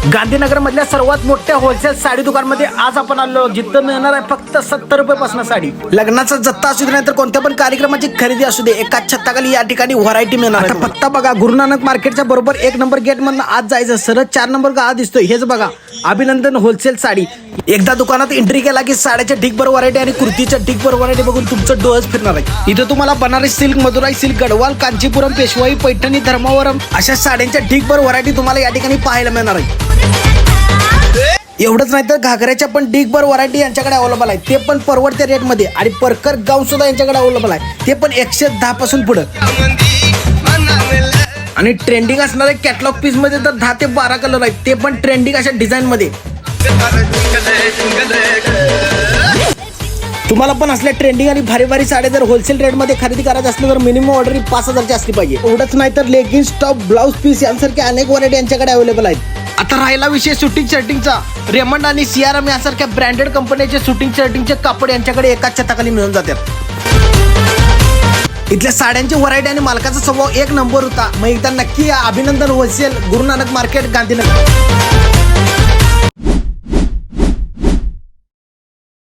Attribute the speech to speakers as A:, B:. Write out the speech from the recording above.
A: गांधीनगर मधल्या सर्वात मोठ्या होलसेल साडी दुकानमध्ये आज आपण आलो, जिथं मिळणार आहे फक्त 70 रुपयापासून साडी। लग्नाचा जत्ता असू दे नाहीतर कोणत्या पण कार्यक्रमाची खरेदी असू दे, एकाच छताखाली या ठिकाणी व्हरायटी मिळणार आहे। फक्त बघा, गुरु नानक मार्केटच्या बरोबर 1 नंबर गेट मधून आज जायचं, सरळ 4 नंबर गाळा दिसतोय, हेच बघा अभिनंदन होलसेल साडी। एकदा दुकानात एंट्री केला की साड्याच्या ढिगभर व्हरायटी आणि कुर्तीच्या ढिगभर व्हरायटी बघून तुमचं डोळस फिरणार आहे। इथं तुम्हाला बनारस सिल्क, मदुराई सिल्क, गडवाल, कांचीपुरम, पेशवाई, पैठणी, धर्मावरम अशा साड्यांच्या ढिगभर व्हरायटी तुम्हाला या ठिकाणी पाहायला मिळणार आहे। एवढंच नाही तर घागऱ्याच्या पण ढिगभर व्हरायटी यांच्याकडे अवेलेबल आहे, ते पण परवडत्या रेट मध्ये। आणि परकर गाऊन सुद्धा यांच्याकडे अवेलेबल आहे, ते पण 110 पासून पुढे। आणि ट्रेंडिंग असणारे कॅटलॉग पीस मध्ये तर 10 ते 12 कलर आहेत, ते पण ट्रेंडिंग अशा डिझाईन मध्ये। तुम्हाला पण असल्या ट्रेंडिंग आणि भारी भारी साड्या जर होलसेल रेट मध्ये खरेदी करायचं असलं तर मिनिमम ऑर्डर 5000ची असली पाहिजे। एवढंच नाही तर लेगिन्स, टॉप, ब्लाउज पीस यांसारखे अनेक व्हरायटी यांच्याकडे अवेलेबल आहेत। आता राहिला विषय शूटिंग शर्टिंगचा, रेमंड आणि सीआरएम यासारख्या ब्रँडेड कंपन्यांचे शूटिंग शर्टिंगचे कापड यांच्याकडे एकाच छताखाली मिळून जातात। इथल्या साड्यांची व्हरायटी आणि मालकाचा स्वभाव 1 नंबर होता। मग एकदा नक्की या अभिनंदन होलसेल, गुरु नानक मार्केट, गांधीनगर।